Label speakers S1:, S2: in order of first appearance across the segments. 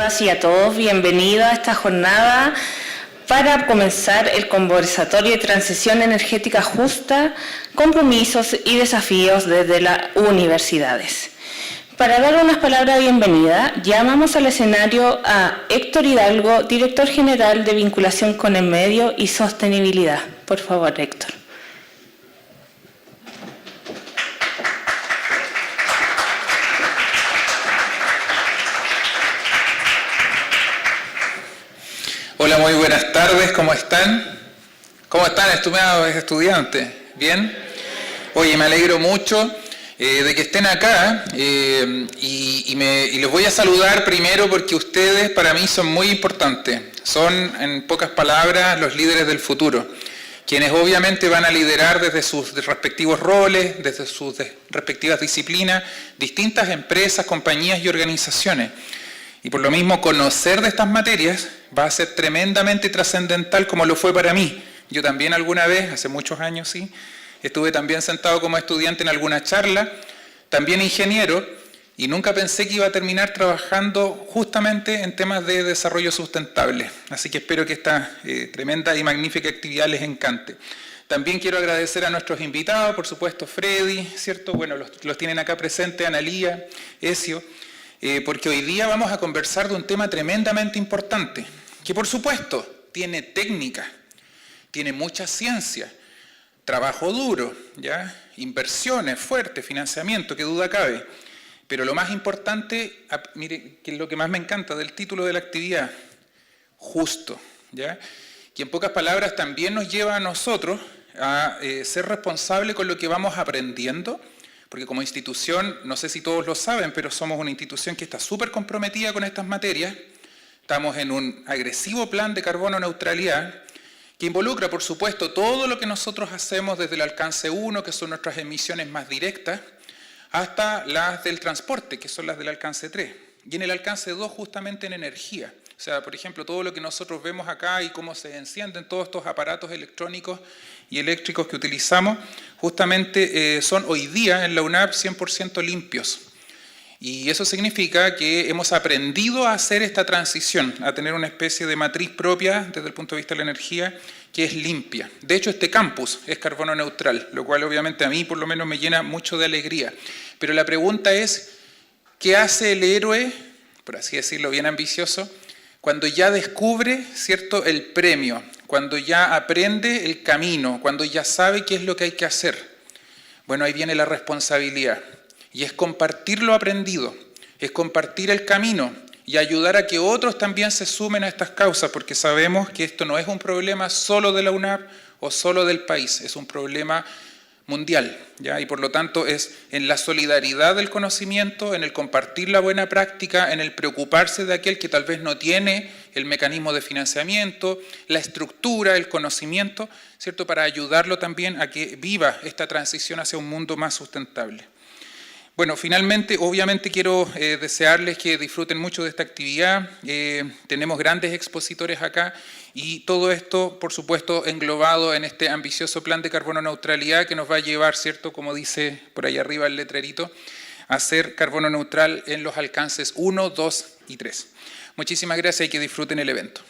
S1: todas y a todos, bienvenidos a esta jornada para comenzar el conversatorio de transición energética justa, compromisos y desafíos desde las universidades. Para dar unas palabras de bienvenida, llamamos al escenario a Héctor Hidalgo, director general de vinculación con el medio y sostenibilidad. Por favor, Héctor.
S2: Hola, muy buenas tardes, ¿cómo están? ¿Cómo están, estimados estudiantes? ¿Bien? Oye, me alegro mucho de que estén acá y les voy a saludar primero porque ustedes para mí son muy importantes. Son, en pocas palabras, los líderes del futuro, quienes obviamente van a liderar desde sus respectivos roles, desde sus respectivas disciplinas, distintas empresas, compañías y organizaciones. Y por lo mismo, conocer de estas materias va a ser tremendamente trascendental como lo fue para mí. Yo también alguna vez, hace muchos años, sí, estuve también sentado como estudiante en alguna charla, también ingeniero, y nunca pensé que iba a terminar trabajando justamente en temas de desarrollo sustentable. Así que espero que esta tremenda y magnífica actividad les encante. También quiero agradecer a nuestros invitados, por supuesto Freddy, ¿cierto? Bueno, los tienen acá presentes, Analía, Ezio, porque hoy día vamos a conversar de un tema tremendamente importante, que por supuesto tiene técnica, tiene mucha ciencia, trabajo duro, ¿ya? Inversiones fuertes, financiamiento, qué duda cabe. Pero lo más importante, mire, que es lo que más me encanta del título de la actividad, justo, ¿ya? Que en pocas palabras también nos lleva a nosotros a ser responsables con lo que vamos aprendiendo, porque como institución, no sé si todos lo saben, pero somos una institución que está súper comprometida con estas materias. Estamos en un agresivo plan de carbono neutralidad que involucra, por supuesto, todo lo que nosotros hacemos desde el alcance 1, que son nuestras emisiones más directas, hasta las del transporte, que son las del alcance 3. Y en el alcance 2, justamente en energía. O sea, por ejemplo, todo lo que nosotros vemos acá y cómo se encienden todos estos aparatos electrónicos y eléctricos que utilizamos, justamente son hoy día en la UNAP 100% limpios. Y eso significa que hemos aprendido a hacer esta transición, a tener una especie de matriz propia desde el punto de vista de la energía que es limpia. De hecho, este campus es carbono neutral, lo cual obviamente a mí por lo menos me llena mucho de alegría. Pero la pregunta es, ¿qué hace el héroe, por así decirlo, bien ambicioso, cuando ya descubre, ¿cierto?, el premio, cuando ya aprende el camino, cuando ya sabe qué es lo que hay que hacer? Bueno, ahí viene la responsabilidad. Y es compartir lo aprendido, es compartir el camino y ayudar a que otros también se sumen a estas causas, porque sabemos que esto no es un problema solo de la UNAP o solo del país, es un problema mundial, ¿ya? Y por lo tanto es en la solidaridad del conocimiento, en el compartir la buena práctica, en el preocuparse de aquel que tal vez no tiene el mecanismo de financiamiento, la estructura, el conocimiento, ¿cierto?, para ayudarlo también a que viva esta transición hacia un mundo más sustentable. Bueno, finalmente, obviamente quiero desearles que disfruten mucho de esta actividad. Tenemos grandes expositores acá y todo esto, por supuesto, englobado en este ambicioso plan de carbono neutralidad que nos va a llevar, ¿cierto?, como dice por ahí arriba el letrerito, a ser carbono neutral en los alcances 1, 2 y 3. Muchísimas gracias y que disfruten el evento.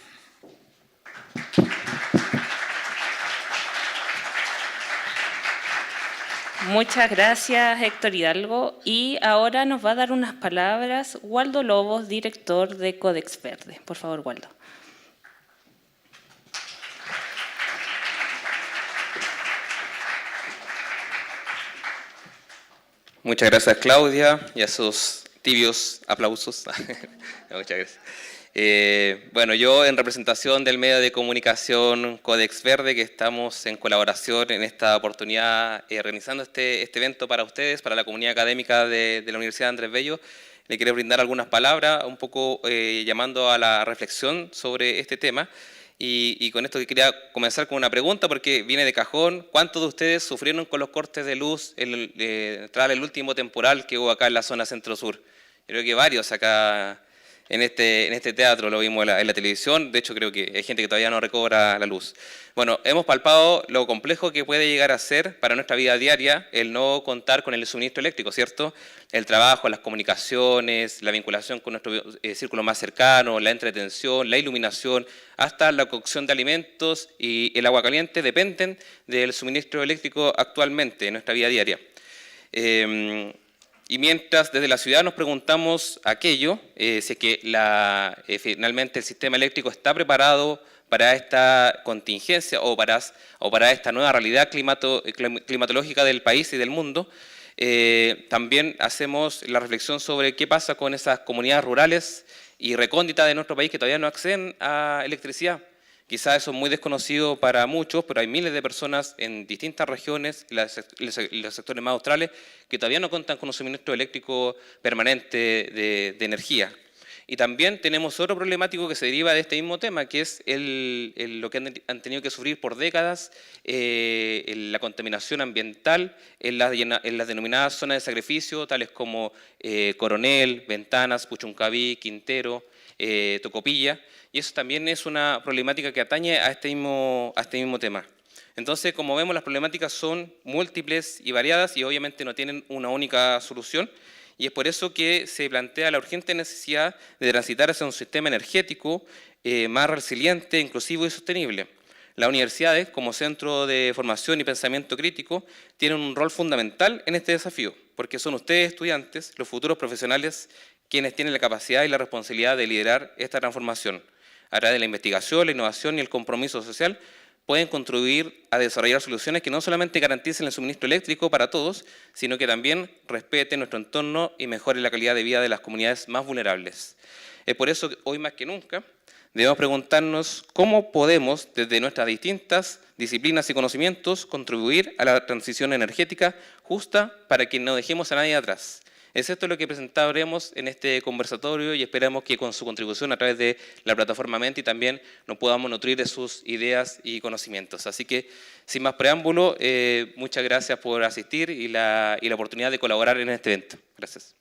S1: Muchas gracias, Héctor Hidalgo. Y ahora nos va a dar unas palabras Waldo Lobos, director de Codex Verde. Por favor, Waldo.
S3: Muchas gracias, Claudia, y a sus tibios aplausos. Muchas gracias. Bueno, yo en representación del medio de comunicación Codex Verde, que estamos en colaboración en esta oportunidad organizando este evento para ustedes, para la comunidad académica de la Universidad Andrés Bello, le quiero brindar algunas palabras, un poco llamando a la reflexión sobre este tema. Y con esto quería comenzar con una pregunta, porque viene de cajón. ¿Cuántos de ustedes sufrieron con los cortes de luz tras el último temporal que hubo acá en la zona centro-sur? Yo creo que varios acá en este teatro, lo vimos en la televisión, de hecho creo que hay gente que todavía no recobra la luz. Bueno, hemos palpado lo complejo que puede llegar a ser para nuestra vida diaria el no contar con el suministro eléctrico, ¿cierto? El trabajo, las comunicaciones, la vinculación con nuestro círculo más cercano, la entretención, la iluminación, hasta la cocción de alimentos y el agua caliente dependen del suministro eléctrico actualmente en nuestra vida diaria. Y mientras desde la ciudad nos preguntamos aquello, si es que finalmente el sistema eléctrico está preparado para esta contingencia o para esta nueva realidad climatológica del país y del mundo, también hacemos la reflexión sobre qué pasa con esas comunidades rurales y recónditas de nuestro país que todavía no acceden a electricidad. Quizás eso es muy desconocido para muchos, pero hay miles de personas en distintas regiones, los sectores más australes, que todavía no cuentan con un suministro eléctrico permanente de energía. Y también tenemos otro problemático que se deriva de este mismo tema, que es lo que han tenido que sufrir por décadas, la contaminación ambiental en las denominadas zonas de sacrificio, tales como Coronel, Ventanas, Puchuncaví, Quintero, Tocopilla, y eso también es una problemática que atañe a este mismo tema. Entonces, como vemos, las problemáticas son múltiples y variadas y obviamente no tienen una única solución, y es por eso que se plantea la urgente necesidad de transitar hacia un sistema energético más resiliente, inclusivo y sostenible. Las universidades, como centro de formación y pensamiento crítico, tienen un rol fundamental en este desafío, porque son ustedes, estudiantes, los futuros profesionales, quienes tienen la capacidad y la responsabilidad de liderar esta transformación. A través de la investigación, la innovación y el compromiso social, pueden contribuir a desarrollar soluciones que no solamente garanticen el suministro eléctrico para todos, sino que también respeten nuestro entorno y mejoren la calidad de vida de las comunidades más vulnerables. Es por eso que hoy más que nunca debemos preguntarnos cómo podemos, desde nuestras distintas disciplinas y conocimientos, contribuir a la transición energética justa para que no dejemos a nadie atrás. Es esto lo que presentaremos en este conversatorio y esperamos que con su contribución a través de la plataforma Menti también nos podamos nutrir de sus ideas y conocimientos. Así que, sin más preámbulo, muchas gracias por asistir y la oportunidad de colaborar en este evento. Gracias.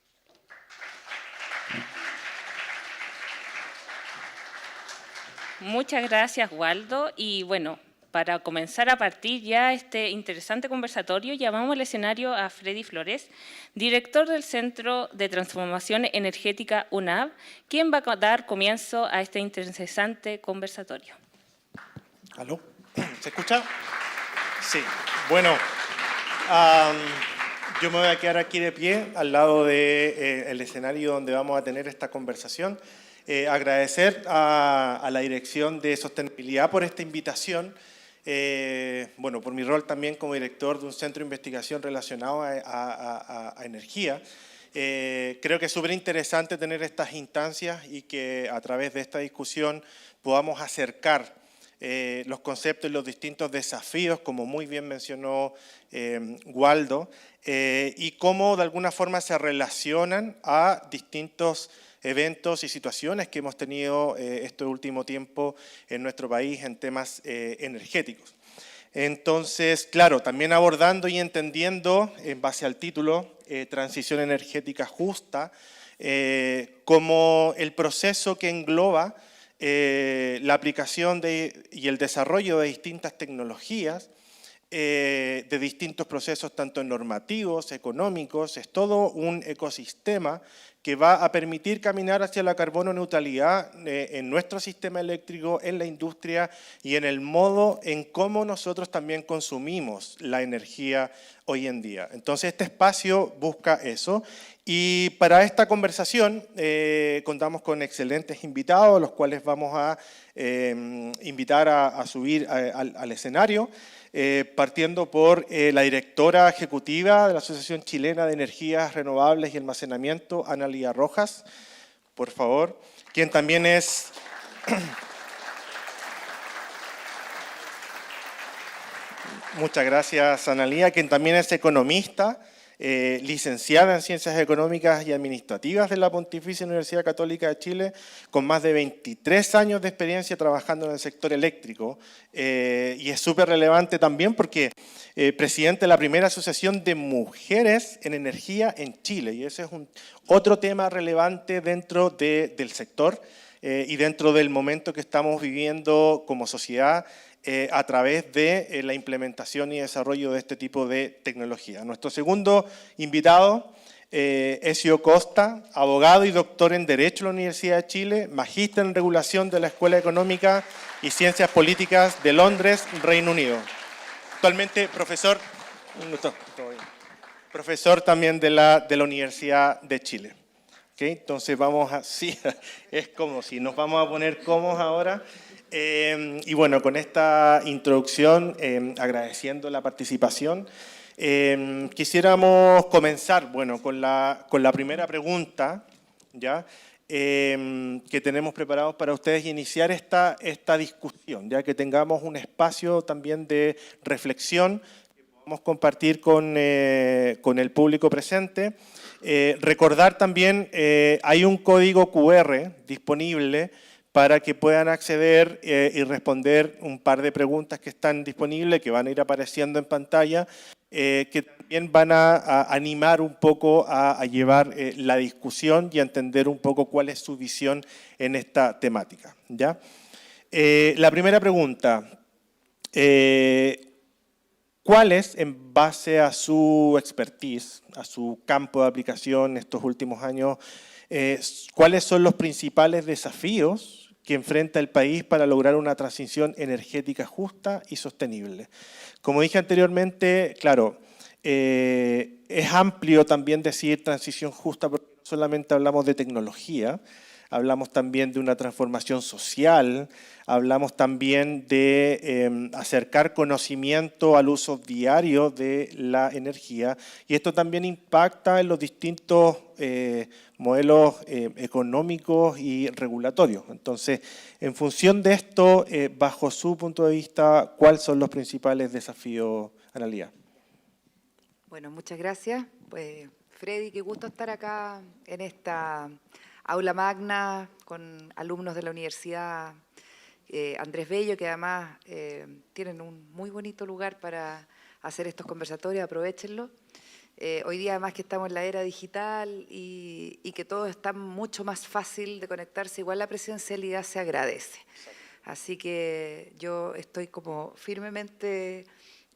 S1: Muchas gracias, Waldo. Y bueno, para comenzar a partir ya este interesante conversatorio, llamamos al escenario a Freddy Flores, director del Centro de Transformación Energética UNAV, quien va a dar comienzo a este interesante conversatorio.
S4: ¿Aló? ¿Se escucha? Sí. Bueno, yo me voy a quedar aquí de pie al lado del escenario donde vamos a tener esta conversación. Agradecer a la Dirección de Sostenibilidad por esta invitación. Bueno, por mi rol también como director de un centro de investigación relacionado a energía. Creo que es súper interesante tener estas instancias y que a través de esta discusión podamos acercar los conceptos y los distintos desafíos, como muy bien mencionó Waldo, y cómo de alguna forma se relacionan a distintos eventos y situaciones que hemos tenido este último tiempo en nuestro país en temas energéticos. Entonces, claro, también abordando y entendiendo, en base al título, Transición Energética Justa, como el proceso que engloba la aplicación y el desarrollo de distintas tecnologías, de distintos procesos tanto normativos, económicos, es todo un ecosistema que va a permitir caminar hacia la carbono neutralidad en nuestro sistema eléctrico, en la industria y en el modo en cómo nosotros también consumimos la energía hoy en día. Entonces este espacio busca eso y para esta conversación contamos con excelentes invitados, los cuales vamos a invitar a subir al escenario. Partiendo por la directora ejecutiva de la Asociación Chilena de Energías Renovables y Almacenamiento, Ana Lía Rojas, por favor, quien también es muchas gracias, Ana Lía, quien también es economista licenciada en Ciencias Económicas y Administrativas de la Pontificia Universidad Católica de Chile, con más de 23 años de experiencia trabajando en el sector eléctrico. Y es súper relevante también porque presidente de la primera asociación de mujeres en energía en Chile. Y ese es otro tema relevante dentro del sector y dentro del momento que estamos viviendo como sociedad a través de la implementación y desarrollo de este tipo de tecnología. Nuestro segundo invitado, Ezio Costa, abogado y doctor en Derecho de la Universidad de Chile, magíster en Regulación de la Escuela Económica y Ciencias Políticas de Londres, Reino Unido. Actualmente profesor también de la Universidad de Chile. ¿Okay? Entonces vamos a, sí, es como si nos vamos a poner cómodos ahora. Y bueno, con esta introducción, agradeciendo la participación, quisiéramos comenzar, bueno, con la primera pregunta, ¿ya? Que tenemos preparados para ustedes y iniciar esta discusión, ya que tengamos un espacio también de reflexión que podamos compartir con el público presente. Recordar también, hay un código QR disponible para que puedan acceder y responder un par de preguntas que están disponibles, que van a ir apareciendo en pantalla, que también van a animar un poco a llevar la discusión y a entender un poco cuál es su visión en esta temática, ¿ya? La primera pregunta, ¿cuál es, en base a su expertise, a su campo de aplicación estos últimos años, cuáles son los principales desafíos que enfrenta el país para lograr una transición energética justa y sostenible? Como dije anteriormente, claro, es amplio también decir transición justa porque no solamente hablamos de tecnología, hablamos también de una transformación social, hablamos también de acercar conocimiento al uso diario de la energía, y esto también impacta en los distintos modelos económicos y regulatorios. Entonces, en función de esto, bajo su punto de vista, ¿cuáles son los principales desafíos, Analía?
S5: Bueno, muchas gracias. Pues, Freddy, qué gusto estar acá en esta aula magna con alumnos de la Universidad Andrés Bello, que además tienen un muy bonito lugar para hacer estos conversatorios, aprovechenlo. Hoy día además que estamos en la era digital y que todo está mucho más fácil de conectarse, igual la presencialidad se agradece. Así que yo estoy como firmemente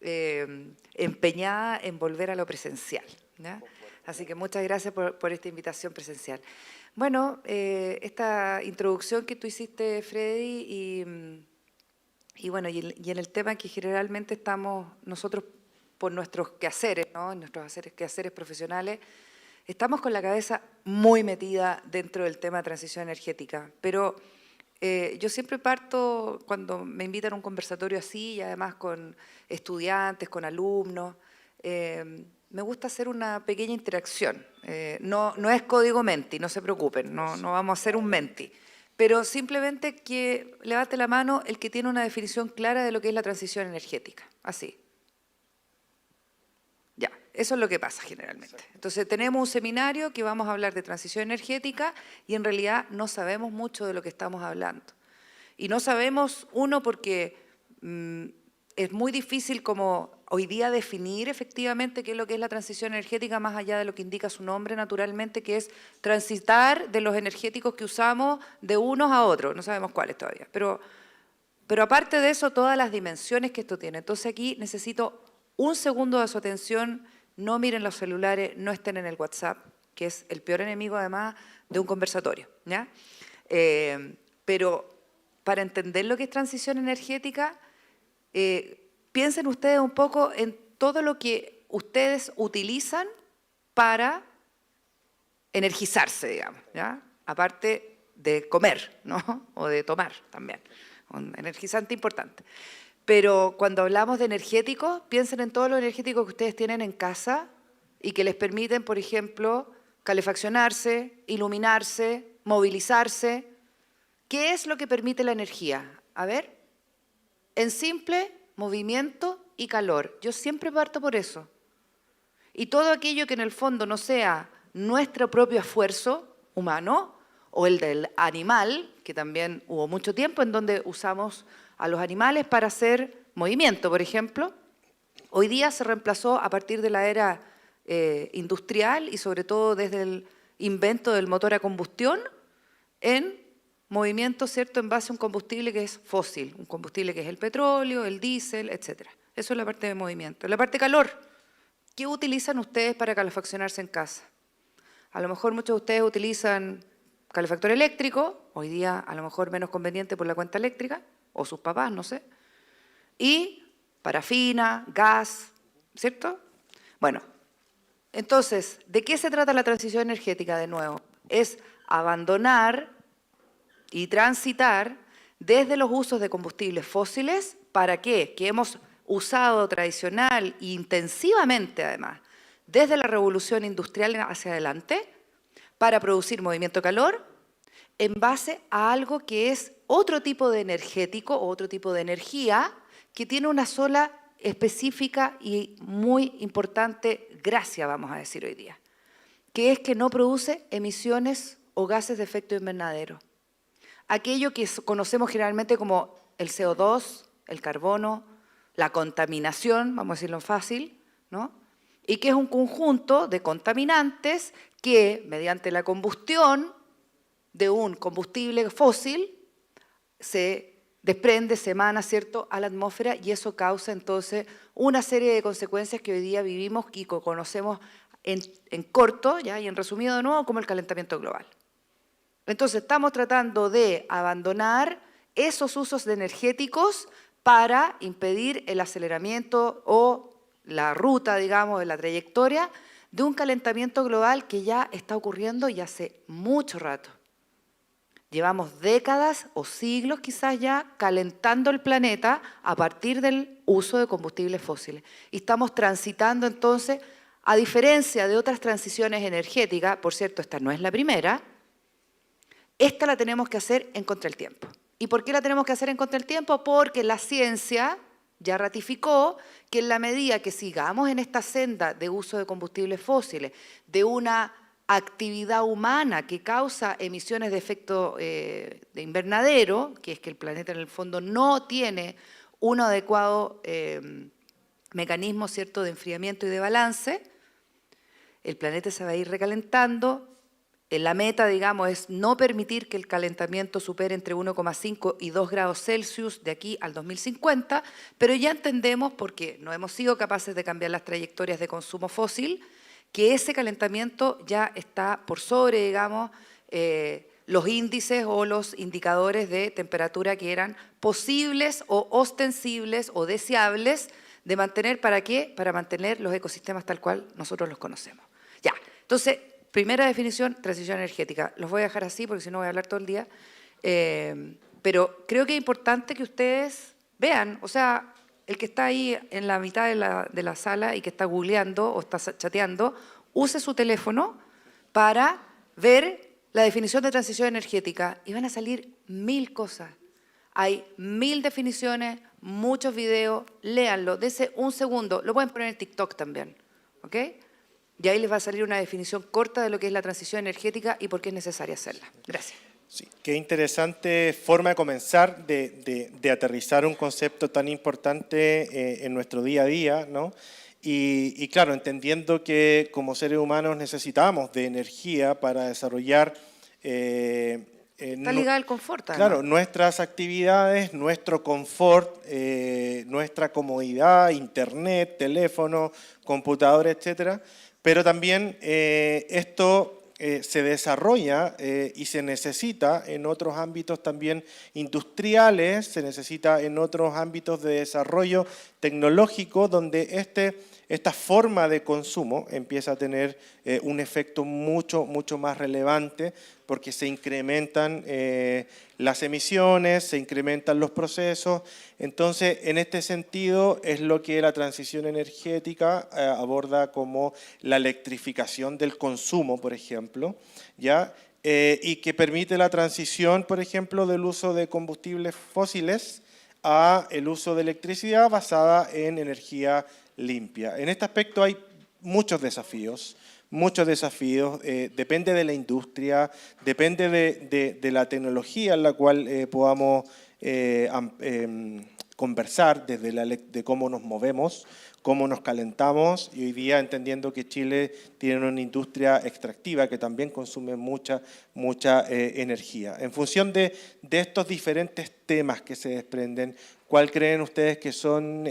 S5: empeñada en volver a lo presencial, ¿ya? Así que muchas gracias por esta invitación presencial. Bueno, esta introducción que tú hiciste, Freddy, y bueno, y en el tema que generalmente estamos nosotros por nuestros quehaceres, ¿no? Nuestros quehaceres profesionales, estamos con la cabeza muy metida dentro del tema de transición energética, pero yo siempre parto cuando me invitan a un conversatorio así, y además con estudiantes, con alumnos, me gusta hacer una pequeña interacción. No es código Menti, no se preocupen, no vamos a hacer un Menti, pero simplemente que levante la mano el que tiene una definición clara de lo que es la transición energética, así. Ya, eso es lo que pasa generalmente. Entonces tenemos un seminario que vamos a hablar de transición energética y en realidad no sabemos mucho de lo que estamos hablando. Y no sabemos, uno, porque es muy difícil como hoy día definir efectivamente qué es lo que es la transición energética más allá de lo que indica su nombre naturalmente, que es transitar de los energéticos que usamos de unos a otros, no sabemos cuáles todavía. Pero aparte de eso, todas las dimensiones que esto tiene. Entonces aquí necesito un segundo de su atención, no miren los celulares, no estén en el WhatsApp, que es el peor enemigo además de un conversatorio, ¿ya? Pero para entender lo que es transición energética, piensen ustedes un poco en todo lo que ustedes utilizan para energizarse, digamos, ¿ya? Aparte de comer, ¿no? O de tomar también, un energizante importante. Pero cuando hablamos de energéticos, piensen en todos los energéticos que ustedes tienen en casa y que les permiten, por ejemplo, calefaccionarse, iluminarse, movilizarse. ¿Qué es lo que permite la energía? A ver, en simple, movimiento y calor. Yo siempre parto por eso. Y todo aquello que en el fondo no sea nuestro propio esfuerzo humano o el del animal, que también hubo mucho tiempo en donde usamos a los animales para hacer movimiento, por ejemplo, hoy día se reemplazó a partir de la era industrial y sobre todo desde el invento del motor a combustión en movimiento, ¿cierto?, en base a un combustible que es fósil, un combustible que es el petróleo, el diésel, etc. Eso es la parte de movimiento. La parte de calor, ¿qué utilizan ustedes para calefaccionarse en casa? A lo mejor muchos de ustedes utilizan calefactor eléctrico, hoy día a lo mejor menos conveniente por la cuenta eléctrica, o sus papás, no sé, y parafina, gas, ¿cierto? Bueno, entonces, ¿de qué se trata la transición energética de nuevo? Es abandonar y transitar desde los usos de combustibles fósiles, ¿para qué? Que hemos usado tradicional e intensivamente además, desde la revolución industrial hacia adelante, para producir movimiento de calor, en base a algo que es otro tipo de energético o otro tipo de energía que tiene una sola específica y muy importante gracia, vamos a decir hoy día, que es que no produce emisiones o gases de efecto invernadero. Aquello que conocemos generalmente como el CO2, el carbono, la contaminación, vamos a decirlo fácil, ¿no? Y que es un conjunto de contaminantes que, mediante la combustión de un combustible fósil, se desprende, se emana, ¿cierto?, a la atmósfera y eso causa entonces una serie de consecuencias que hoy día vivimos y que conocemos en corto, ¿ya?, y en resumido de nuevo, como el calentamiento global. Entonces estamos tratando de abandonar esos usos de energéticos para impedir el aceleramiento o la ruta, digamos, de la trayectoria de un calentamiento global que ya está ocurriendo y hace mucho rato. Llevamos décadas o siglos quizás ya calentando el planeta a partir del uso de combustibles fósiles. Y estamos transitando entonces, a diferencia de otras transiciones energéticas, por cierto, esta no es la primera, esta la tenemos que hacer en contra del tiempo. ¿Y por qué la tenemos que hacer en contra del tiempo? Porque la ciencia ya ratificó que en la medida que sigamos en esta senda de uso de combustibles fósiles, de una actividad humana que causa emisiones de efecto de invernadero, que es que el planeta en el fondo no tiene un adecuado mecanismo, ¿cierto?, de enfriamiento y de balance, el planeta se va a ir recalentando. La meta, digamos, es no permitir que el calentamiento supere entre 1,5 y 2 grados Celsius de aquí al 2050, pero ya entendemos, porque no hemos sido capaces de cambiar las trayectorias de consumo fósil, que ese calentamiento ya está por sobre, digamos, los índices o los indicadores de temperatura que eran posibles o ostensibles o deseables de mantener. ¿Para qué? Para mantener los ecosistemas tal cual nosotros los conocemos. Ya, entonces, primera definición, transición energética. Los voy a dejar así porque si no voy a hablar todo el día. Pero creo que es importante que ustedes vean, o sea, el que está ahí en la mitad de la sala y que está googleando o está chateando, use su teléfono para ver la definición de transición energética y van a salir 1000 cosas. Hay 1000 definiciones, muchos videos, léanlo, dense un segundo, lo pueden poner en TikTok también, ¿ok? Y ahí les va a salir una definición corta de lo que es la transición energética y por qué es necesaria hacerla. Gracias.
S4: Sí, qué interesante forma de comenzar, de aterrizar un concepto tan importante en nuestro día a día, ¿no? Y claro, entendiendo que como seres humanos necesitamos de energía para desarrollar...
S5: Está ligado al confort, además.
S4: Claro, nuestras actividades, nuestro confort, nuestra comodidad, internet, teléfono, computador, etcétera. Pero también esto se desarrolla y se necesita en otros ámbitos también industriales, se necesita en otros ámbitos de desarrollo tecnológico donde esta forma de consumo empieza a tener un efecto mucho más relevante porque se incrementan las emisiones, se incrementan los procesos. Entonces, en este sentido, es lo que la transición energética aborda como la electrificación del consumo, por ejemplo, ¿ya? Y que permite la transición, por ejemplo, del uso de combustibles fósiles a el uso de electricidad basada en energía limpia. En este aspecto hay muchos desafíos, depende de la industria, depende de la tecnología en la cual podamos conversar, de cómo nos movemos, cómo nos calentamos, y hoy día entendiendo que Chile tiene una industria extractiva que también consume mucha energía. En función de estos diferentes temas que se desprenden, ¿cuál creen ustedes que son,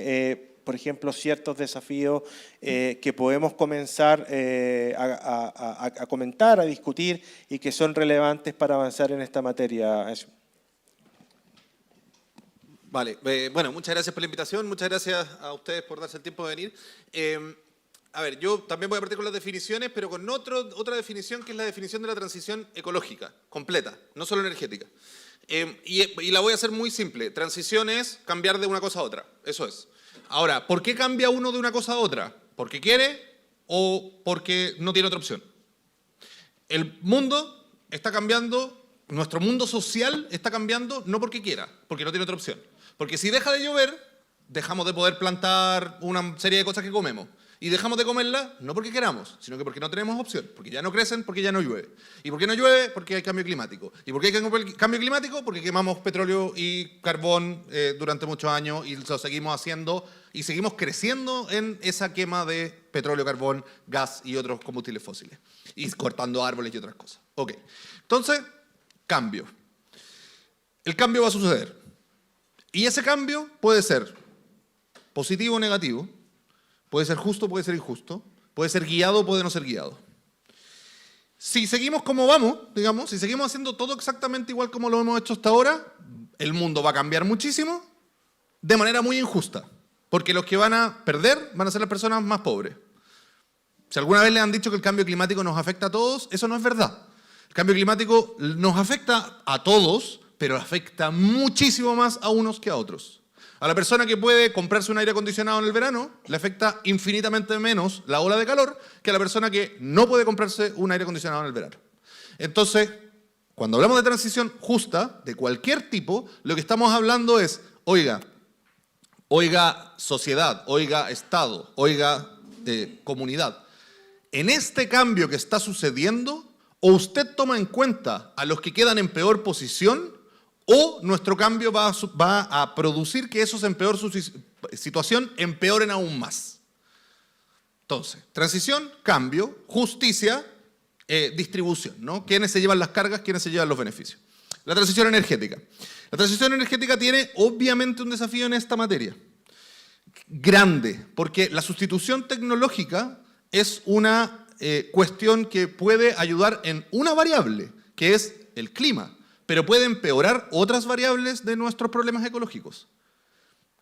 S4: por ejemplo, ciertos desafíos que podemos comenzar a comentar, a discutir y que son relevantes para avanzar en esta materia? Eso.
S6: Vale, bueno, muchas gracias por la invitación, muchas gracias a ustedes por darse el tiempo de venir. A ver, yo también voy a partir con las definiciones, pero con otra definición que es la definición de la transición ecológica, completa, no solo energética. Y la voy a hacer muy simple. Transición es cambiar de una cosa a otra, eso es. Ahora, ¿por qué cambia uno de una cosa a otra? ¿Porque quiere o porque no tiene otra opción? El mundo está cambiando, nuestro mundo social está cambiando no porque quiera, porque no tiene otra opción. Porque si deja de llover, dejamos de poder plantar una serie de cosas que comemos. Y dejamos de comerlas no porque queramos, sino que porque no tenemos opción. Porque ya no crecen, porque ya no llueve. ¿Y por qué no llueve? Porque hay cambio climático. ¿Y por qué hay cambio climático? Porque quemamos petróleo y carbón durante muchos años y lo seguimos haciendo y seguimos creciendo en esa quema de petróleo, carbón, gas y otros combustibles fósiles. Y cortando árboles y otras cosas. Ok. Entonces, cambio. El cambio va a suceder. Y ese cambio puede ser positivo o negativo, puede ser justo, puede ser injusto, puede ser guiado o puede no ser guiado. Si seguimos como vamos, digamos, si seguimos haciendo todo exactamente igual como lo hemos hecho hasta ahora, el mundo va a cambiar muchísimo de manera muy injusta, porque los que van a perder van a ser las personas más pobres. Si alguna vez le han dicho que el cambio climático nos afecta a todos, eso no es verdad. El cambio climático nos afecta a todos, pero afecta muchísimo más a unos que a otros. A la persona que puede comprarse un aire acondicionado en el verano, le afecta infinitamente menos la ola de calor que a la persona que no puede comprarse un aire acondicionado en el verano. Entonces, cuando hablamos de transición justa, de cualquier tipo, lo que estamos hablando es, oiga sociedad, oiga Estado, oiga comunidad, en este cambio que está sucediendo, o usted toma en cuenta a los que quedan en peor posición, o nuestro cambio va a producir que esos en peor situación empeoren aún más. Entonces, transición, cambio, justicia, distribución, ¿no? ¿Quiénes se llevan las cargas, quiénes se llevan los beneficios? La transición energética. La transición energética tiene obviamente un desafío en esta materia. Grande, porque la sustitución tecnológica es una cuestión que puede ayudar en una variable, que es el clima, pero puede empeorar otras variables de nuestros problemas ecológicos.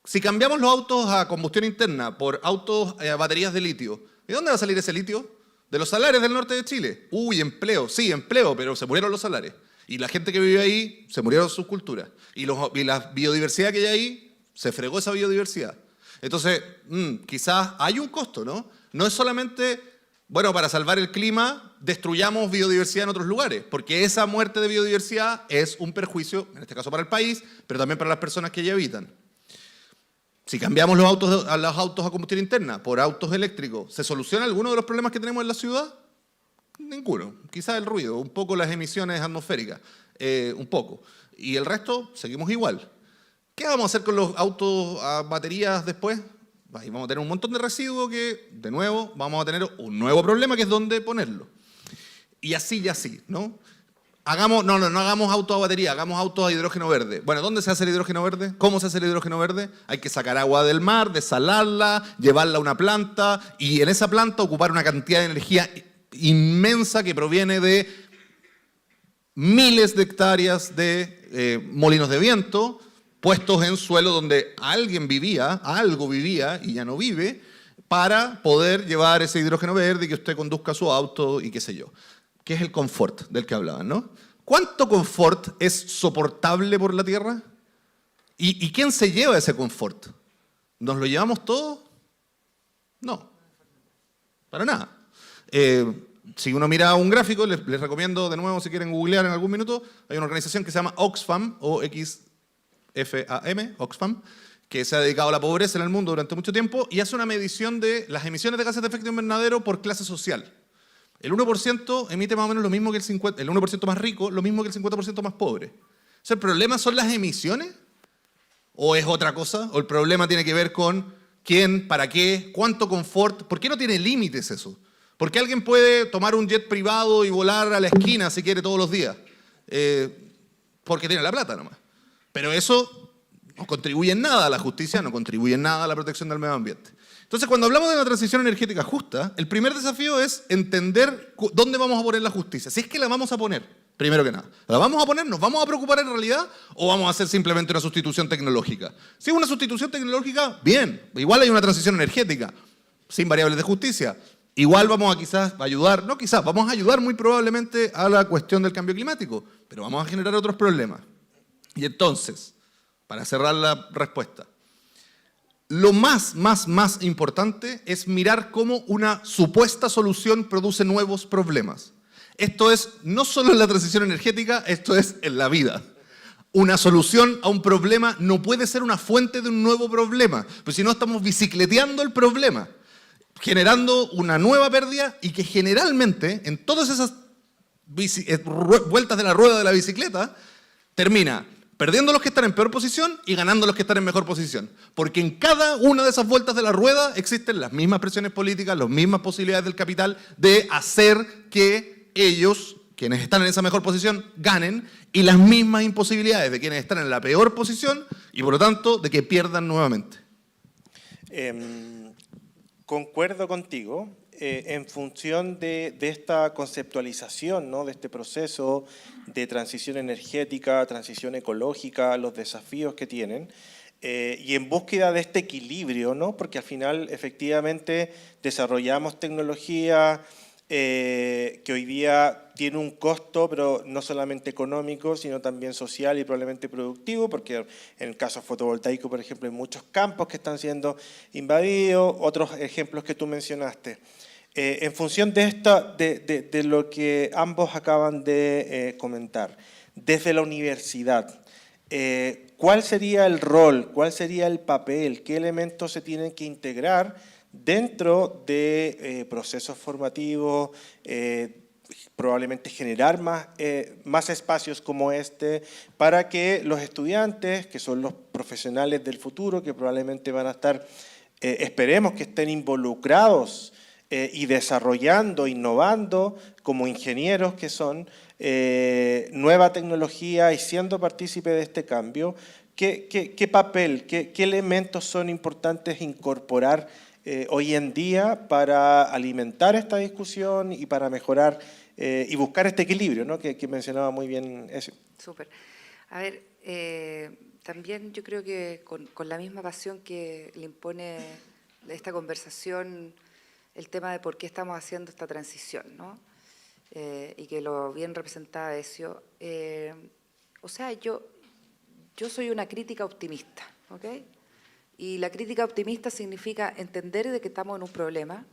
S6: Si cambiamos los autos a combustión interna por autos a baterías de litio, ¿de dónde va a salir ese litio? De los salares del norte de Chile. Uy, empleo, sí, empleo, pero se murieron los salares. Y la gente que vive ahí, se murieron sus culturas. Y la biodiversidad que hay ahí, se fregó esa biodiversidad. Entonces, quizás hay un costo, ¿no? No es solamente, bueno, para salvar el clima, destruyamos biodiversidad en otros lugares, porque esa muerte de biodiversidad es un perjuicio, en este caso para el país, pero también para las personas que allí habitan. Si cambiamos los autos a combustión interna por autos eléctricos, ¿se soluciona alguno de los problemas que tenemos en la ciudad? Ninguno. Quizás el ruido, un poco las emisiones atmosféricas, un poco. Y el resto, seguimos igual. ¿Qué vamos a hacer con los autos a baterías después? Ahí vamos a tener un montón de residuos que, de nuevo, vamos a tener un nuevo problema que es dónde ponerlo. Y así, ¿no? No hagamos autos a batería, hagamos autos a hidrógeno verde. Bueno, ¿dónde se hace el hidrógeno verde? ¿Cómo se hace el hidrógeno verde? Hay que sacar agua del mar, desalarla, llevarla a una planta y en esa planta ocupar una cantidad de energía inmensa que proviene de miles de hectáreas de molinos de viento puestos en suelo donde algo vivía y ya no vive, para poder llevar ese hidrógeno verde y que usted conduzca su auto y qué sé yo. Que es el confort del que hablaban, ¿no? ¿Cuánto confort es soportable por la Tierra? ¿Y quién se lleva ese confort? ¿Nos lo llevamos todos? No, para nada. Si uno mira un gráfico, les recomiendo de nuevo, si quieren googlear en algún minuto, hay una organización que se llama Oxfam, Oxfam, que se ha dedicado a la pobreza en el mundo durante mucho tiempo, y hace una medición de las emisiones de gases de efecto invernadero por clase social. El 1% emite más o menos lo mismo que el 50%, el 1% más rico, lo mismo que el 50% más pobre. O sea, ¿el problema son las emisiones? ¿O es otra cosa? ¿O el problema tiene que ver con quién, para qué, cuánto confort? ¿Por qué no tiene límites eso? ¿Por qué alguien puede tomar un jet privado y volar a la esquina si quiere todos los días? Porque tiene la plata nomás. Pero eso no contribuye en nada a la justicia, no contribuye en nada a la protección del medio ambiente. Entonces, cuando hablamos de una transición energética justa, el primer desafío es entender dónde vamos a poner la justicia. Si es que la vamos a poner, primero que nada. ¿La vamos a poner? ¿Nos vamos a preocupar en realidad? ¿O vamos a hacer simplemente una sustitución tecnológica? Si es una sustitución tecnológica, bien. Igual hay una transición energética, sin variables de justicia. Igual vamos a quizás ayudar, no quizás, vamos a ayudar muy probablemente a la cuestión del cambio climático, pero vamos a generar otros problemas. Y entonces, para cerrar la respuesta, lo más importante es mirar cómo una supuesta solución produce nuevos problemas. Esto es no solo en la transición energética, esto es en la vida. Una solución a un problema no puede ser una fuente de un nuevo problema, pues si no estamos bicicleteando el problema, generando una nueva pérdida y que generalmente en todas esas vueltas de la rueda de la bicicleta termina perdiendo los que están en peor posición y ganando los que están en mejor posición. Porque en cada una de esas vueltas de la rueda existen las mismas presiones políticas, las mismas posibilidades del capital de hacer que ellos, quienes están en esa mejor posición, ganen, y las mismas imposibilidades de quienes están en la peor posición y por lo tanto de que pierdan nuevamente.
S4: Concuerdo contigo. En función de esta conceptualización, ¿no?, de este proceso de transición energética, transición ecológica, los desafíos que tienen, y en búsqueda de este equilibrio, ¿no?, porque al final efectivamente desarrollamos tecnología que hoy día tiene un costo, pero no solamente económico, sino también social y probablemente productivo, porque en el caso fotovoltaico, por ejemplo, hay muchos campos que están siendo invadidos, otros ejemplos que tú mencionaste. En función de, de lo que ambos acaban de comentar, desde la universidad, ¿cuál sería el rol, cuál sería el papel, qué elementos se tienen que integrar dentro de procesos formativos, probablemente generar más espacios como este para que los estudiantes, que son los profesionales del futuro, que probablemente van a estar, esperemos que estén involucrados y desarrollando, innovando como ingenieros que son, nueva tecnología y siendo partícipe de este cambio, ¿qué papel, qué elementos son importantes incorporar hoy en día para alimentar esta discusión y para mejorar y buscar este equilibrio, ¿no?, que mencionaba muy bien eso?
S5: Súper. A ver, también yo creo que con la misma pasión que le impone esta conversación el tema de por qué estamos haciendo esta transición, ¿no? Y que lo bien representaba Ezio. O sea, yo soy una crítica optimista, ¿ok? Y la crítica optimista significa entender de que estamos en un problema,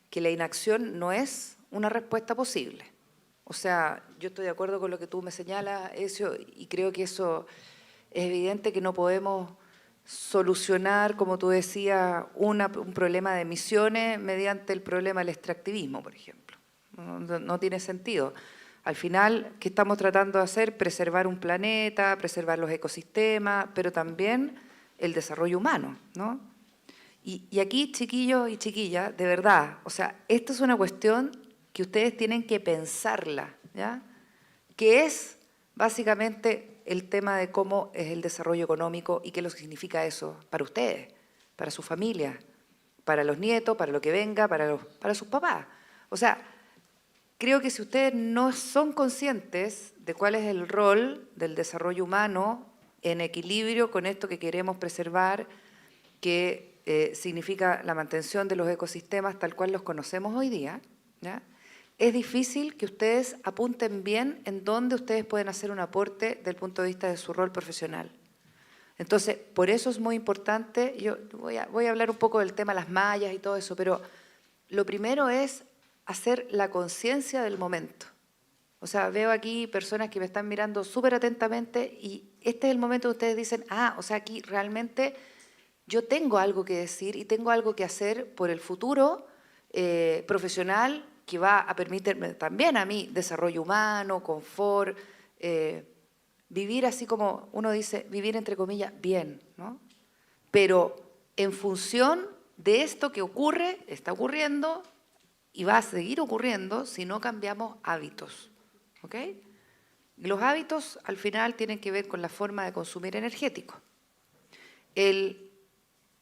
S5: que la inacción no es una respuesta posible. O sea, yo estoy de acuerdo con lo que tú me señalas, Ezio, y creo que eso es evidente que no podemos solucionar, como tú decías, un problema de emisiones mediante el problema del extractivismo, por ejemplo. No tiene sentido. Al final, ¿qué estamos tratando de hacer? Preservar un planeta, preservar los ecosistemas, pero también el desarrollo humano, ¿no? Y aquí, chiquillos y chiquillas, de verdad, o sea, esta es una cuestión que ustedes tienen que pensarla, ¿ya? Que es básicamente el tema de cómo es el desarrollo económico y qué lo significa eso para ustedes, para su familia, para los nietos, para lo que venga, para sus papás. O sea, creo que si ustedes no son conscientes de cuál es el rol del desarrollo humano en equilibrio con esto que queremos preservar, que significa la mantención de los ecosistemas tal cual los conocemos hoy día, ¿ya?, es difícil que ustedes apunten bien en dónde ustedes pueden hacer un aporte desde el punto de vista de su rol profesional. Entonces, por eso es muy importante, yo voy a hablar un poco del tema de las mallas y todo eso, pero lo primero es hacer la conciencia del momento. O sea, veo aquí personas que me están mirando súper atentamente y este es el momento que ustedes dicen, o sea, aquí realmente yo tengo algo que decir y tengo algo que hacer por el futuro profesional que va a permitirme también a mí desarrollo humano, confort, vivir así como uno dice, vivir entre comillas bien, ¿no? Pero en función de esto que ocurre, está ocurriendo y va a seguir ocurriendo si no cambiamos hábitos, ¿ok? Y los hábitos al final tienen que ver con la forma de consumir energético. El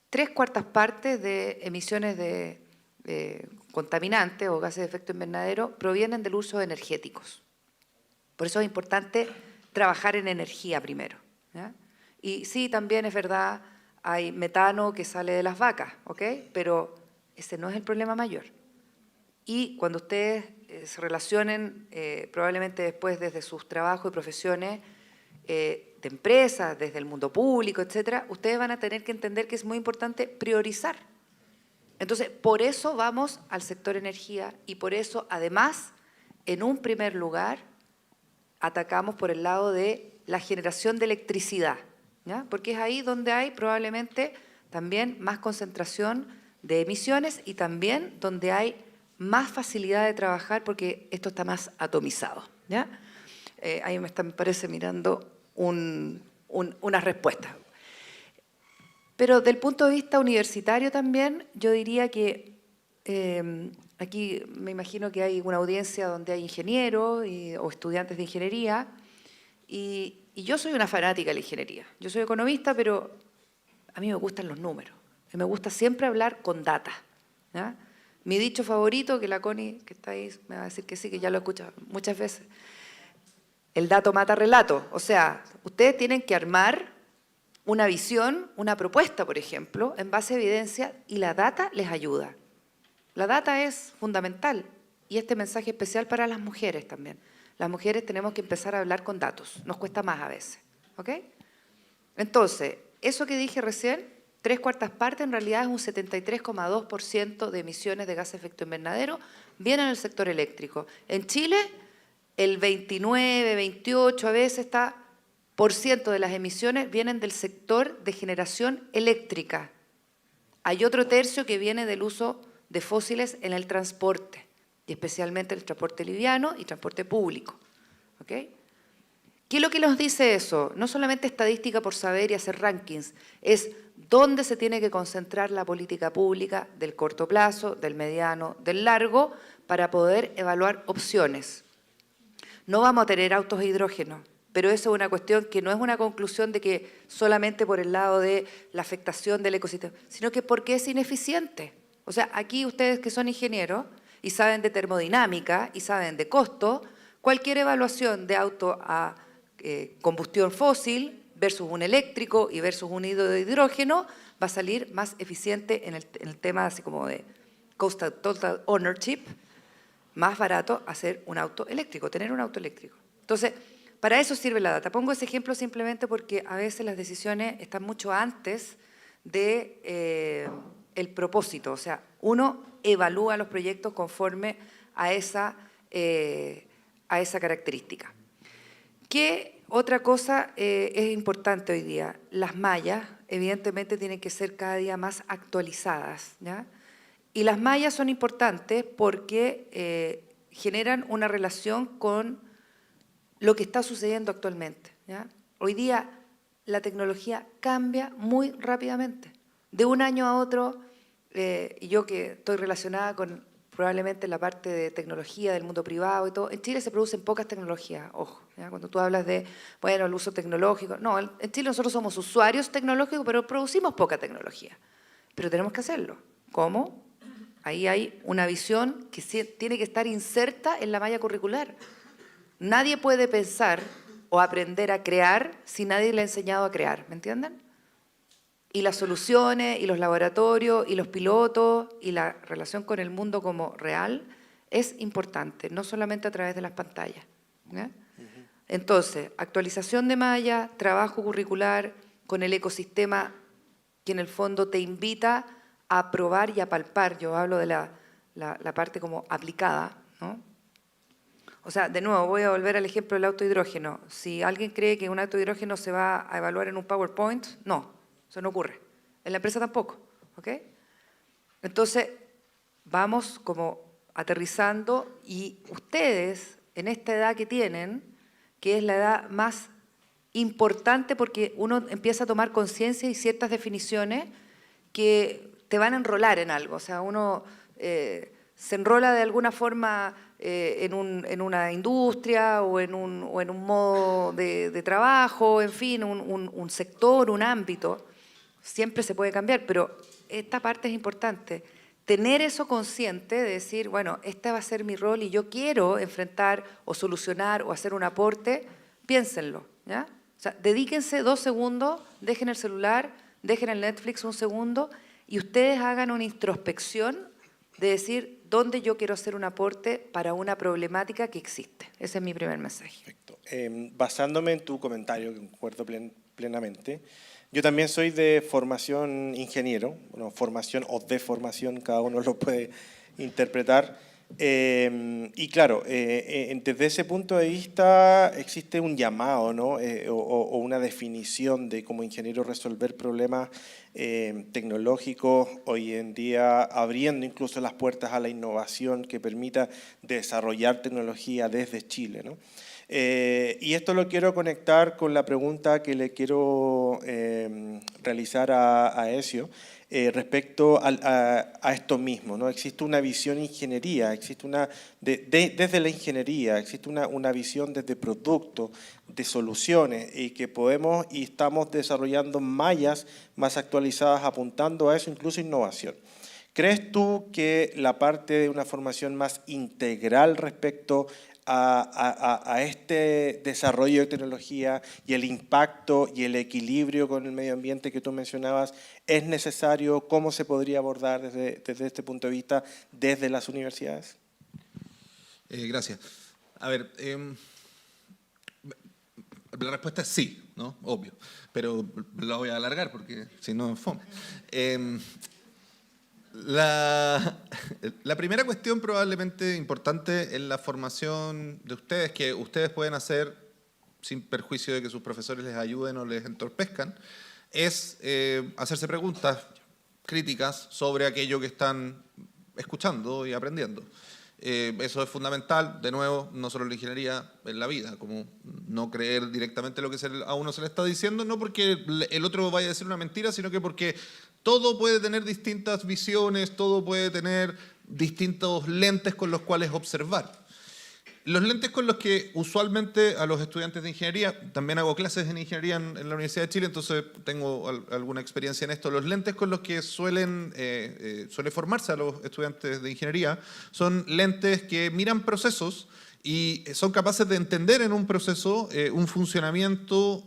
S5: 3/4 partes de emisiones de contaminantes o gases de efecto invernadero provienen del uso de energéticos. Por eso es importante trabajar en energía primero, ¿ya? Y sí, también es verdad, hay metano que sale de las vacas, ¿ok? Pero ese no es el problema mayor. Y cuando ustedes se relacionen, probablemente después desde sus trabajos y profesiones de empresas, desde el mundo público, etcétera, ustedes van a tener que entender que es muy importante priorizar. Entonces, por eso vamos al sector energía y por eso, además, en un primer lugar, atacamos por el lado de la generación de electricidad, ¿ya? Porque es ahí donde hay probablemente también más concentración de emisiones y también donde hay más facilidad de trabajar porque esto está más atomizado, ¿ya? Ahí me parece mirando unas respuestas. Pero del punto de vista universitario también, yo diría que aquí me imagino que hay una audiencia donde hay ingenieros o estudiantes de ingeniería y yo soy una fanática de la ingeniería. Yo soy economista, pero a mí me gustan los números. Y me gusta siempre hablar con data, ¿ya? Mi dicho favorito, que la Connie, que está ahí, me va a decir que sí, que ya lo he escuchado muchas veces. El dato mata relato. O sea, ustedes tienen que armar una visión, una propuesta, por ejemplo, en base a evidencia y la data les ayuda. La data es fundamental y este mensaje especial para las mujeres también. Las mujeres tenemos que empezar a hablar con datos, nos cuesta más a veces, ¿ok? Entonces, eso que dije recién, 3/4 partes en realidad es un 73,2% de emisiones de gases de efecto invernadero, viene en el sector eléctrico. En Chile, el 29, 28 a veces está por ciento de las emisiones vienen del sector de generación eléctrica. Hay otro tercio que viene del uso de fósiles en el transporte, y especialmente el transporte liviano y transporte público, ¿ok? ¿Qué es lo que nos dice eso? No solamente estadística por saber y hacer rankings, es dónde se tiene que concentrar la política pública del corto plazo, del mediano, del largo, para poder evaluar opciones. No vamos a tener autos de hidrógeno, pero eso es una cuestión que no es una conclusión de que solamente por el lado de la afectación del ecosistema, sino que porque es ineficiente. O sea, aquí ustedes que son ingenieros y saben de termodinámica y saben de costo, cualquier evaluación de auto a combustión fósil versus un eléctrico y versus un de hidrógeno va a salir más eficiente en el tema así como de cost total ownership, más barato hacer un auto eléctrico, tener un auto eléctrico. Entonces, para eso sirve la data. Pongo ese ejemplo simplemente porque a veces las decisiones están mucho antes de el propósito. O sea, uno evalúa los proyectos conforme a esa característica. ¿Qué otra cosa es importante hoy día? Las mallas, evidentemente, tienen que ser cada día más actualizadas, ¿ya? Y las mallas son importantes porque generan una relación con lo que está sucediendo actualmente, ¿ya? Hoy día la tecnología cambia muy rápidamente. De un año a otro, y yo que estoy relacionada con probablemente la parte de tecnología del mundo privado y todo, en Chile se producen pocas tecnologías, ojo, ¿ya? Cuando tú hablas de, bueno, el uso tecnológico, no, en Chile nosotros somos usuarios tecnológicos, pero producimos poca tecnología. Pero tenemos que hacerlo. ¿Cómo? Ahí hay una visión que tiene que estar inserta en la malla curricular. Nadie puede pensar o aprender a crear si nadie le ha enseñado a crear, ¿me entienden? Y las soluciones, y los laboratorios, y los pilotos, y la relación con el mundo como real es importante, no solamente a través de las pantallas, ¿ya? Entonces, actualización de malla, trabajo curricular con el ecosistema que en el fondo te invita a probar y a palpar. Yo hablo de la parte como aplicada, ¿no? O sea, de nuevo, voy a volver al ejemplo del auto hidrógeno. Si alguien cree que un auto hidrógeno se va a evaluar en un PowerPoint, no, eso no ocurre. en la empresa tampoco, ¿ok? Entonces, vamos como aterrizando y ustedes, en esta edad que tienen, que es la edad más importante porque uno empieza a tomar conciencia y ciertas definiciones que te van a enrolar en algo, o sea, uno se enrola de alguna forma en una industria o en un modo de trabajo, en fin, un sector, un ámbito, siempre se puede cambiar, pero esta parte es importante. Tener eso consciente de decir, bueno, este va a ser mi rol y yo quiero enfrentar o solucionar o hacer un aporte, piénsenlo, ¿ya? O sea, dedíquense 2 segundos, dejen el celular, dejen el Netflix un segundo y ustedes hagan una introspección de decir dónde yo quiero hacer un aporte para una problemática que existe. Ese es mi primer mensaje.
S4: Perfecto. Basándome en tu comentario, que concuerdo plenamente, yo también soy de formación ingeniero, bueno, formación o de formación, cada uno lo puede interpretar. Y claro, desde ese punto de vista existe un llamado, ¿no? O una definición de como ingeniero resolver problemas tecnológicos hoy en día, abriendo incluso las puertas a la innovación que permita desarrollar tecnología desde Chile, ¿no? Y esto lo quiero conectar con la pregunta que le quiero realizar a Ezio respecto a esto mismo, ¿no? Existe una visión ingeniería, existe desde la ingeniería, existe una visión desde producto, de soluciones y que podemos y estamos desarrollando mallas más actualizadas apuntando a eso, incluso innovación. ¿Crees tú que la parte de una formación más integral respecto a este desarrollo de tecnología y el impacto y el equilibrio con el medio ambiente que tú mencionabas es necesario? ¿Cómo se podría abordar desde este punto de vista desde las universidades?
S6: Gracias. A ver, la respuesta es sí, ¿no? Obvio, pero la voy a alargar porque si no es fome. La primera cuestión probablemente importante en la formación de ustedes, que ustedes pueden hacer sin perjuicio de que sus profesores les ayuden o les entorpezcan, es hacerse preguntas críticas sobre aquello que están escuchando y aprendiendo. Eso es fundamental, de nuevo, no solo en la ingeniería, en la vida, como no creer directamente lo que a uno se le está diciendo, no porque el otro vaya a decir una mentira, sino que porque todo puede tener distintas visiones, todo puede tener distintos lentes con los cuales observar. Los lentes con los que usualmente a los estudiantes de ingeniería, también hago clases en ingeniería en la Universidad de Chile, entonces tengo alguna experiencia en esto, los lentes con los que suele formarse a los estudiantes de ingeniería son lentes que miran procesos y son capaces de entender en un proceso un funcionamiento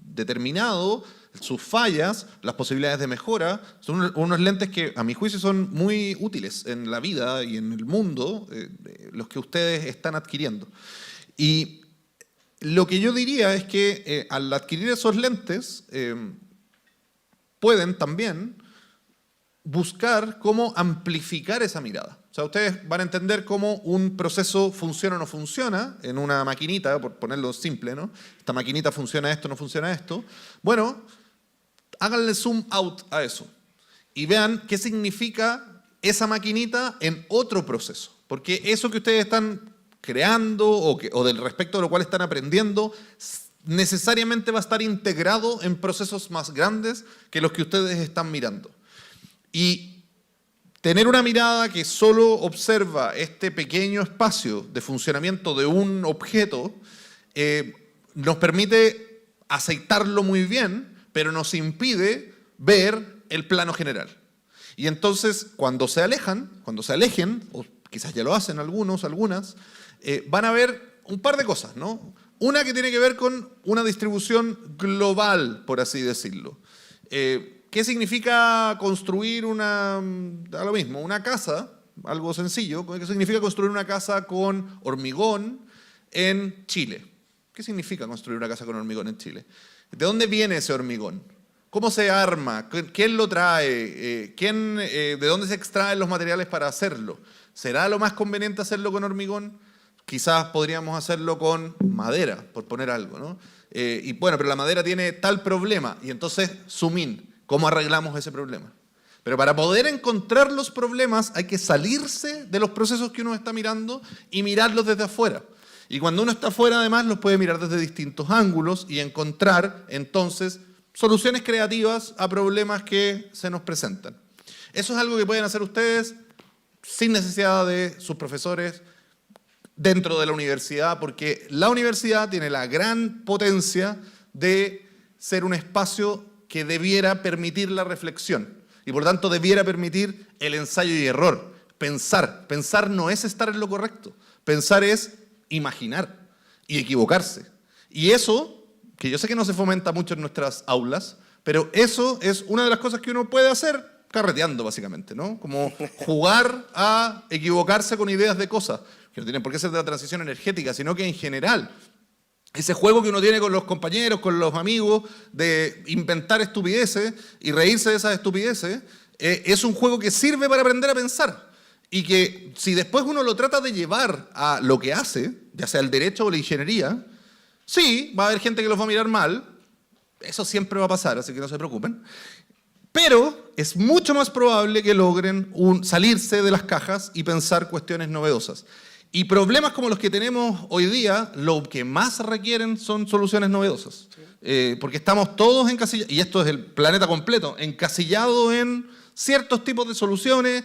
S6: determinado, sus fallas, las posibilidades de mejora. Son unos lentes que a mi juicio son muy útiles en la vida y en el mundo, los que ustedes están adquiriendo. Y lo que yo diría es que al adquirir esos lentes pueden también buscar cómo amplificar esa mirada. O sea, ustedes van a entender cómo un proceso funciona o no funciona en una maquinita, por ponerlo simple, ¿no? Esta maquinita funciona esto, no funciona esto. Bueno, háganle zoom out a eso y vean qué significa esa maquinita en otro proceso. Porque eso que ustedes están creando o del respecto de lo cual están aprendiendo necesariamente va a estar integrado en procesos más grandes que los que ustedes están mirando. Y tener una mirada que solo observa este pequeño espacio de funcionamiento de un objeto nos permite aceitarlo muy bien, pero nos impide ver el plano general. Y entonces, cuando se alejen, o quizás ya lo hacen algunos, algunas, van a ver un par de cosas, ¿no? Una que tiene que ver con una distribución global, por así decirlo. ¿Qué significa construir una casa? Algo sencillo. ¿Qué significa construir una casa con hormigón en Chile? ¿Qué significa construir una casa con hormigón en Chile? ¿De dónde viene ese hormigón? ¿Cómo se arma? ¿Quién lo trae? ¿De dónde se extraen los materiales para hacerlo? ¿Será lo más conveniente hacerlo con hormigón? Quizás podríamos hacerlo con madera, por poner algo, ¿no? Y bueno, pero la madera tiene tal problema. Y entonces, zoom in. ¿Cómo arreglamos ese problema? Pero para poder encontrar los problemas hay que salirse de los procesos que uno está mirando y mirarlos desde afuera. Y cuando uno está afuera, además, los puede mirar desde distintos ángulos y encontrar, entonces, soluciones creativas a problemas que se nos presentan. Eso es algo que pueden hacer ustedes sin necesidad de sus profesores dentro de la universidad, porque la universidad tiene la gran potencia de ser un espacio que debiera permitir la reflexión y por tanto debiera permitir el ensayo y error. Pensar. Pensar no es estar en lo correcto. Pensar es imaginar y equivocarse. Y eso, que yo sé que no se fomenta mucho en nuestras aulas, pero eso es una de las cosas que uno puede hacer carreteando, básicamente, ¿no? Como jugar a equivocarse con ideas de cosas, que no tienen por qué ser de la transición energética, sino que en general, ese juego que uno tiene con los compañeros, con los amigos, de inventar estupideces y reírse de esas estupideces, es un juego que sirve para aprender a pensar. Y que si después uno lo trata de llevar a lo que hace, ya sea el derecho o la ingeniería, sí, va a haber gente que los va a mirar mal, eso siempre va a pasar, así que no se preocupen, pero es mucho más probable que logren salirse de las cajas y pensar cuestiones novedosas. Y problemas como los que tenemos hoy día, lo que más requieren son soluciones novedosas. Porque estamos todos encasillados, y esto es el planeta completo, encasillado en ciertos tipos de soluciones,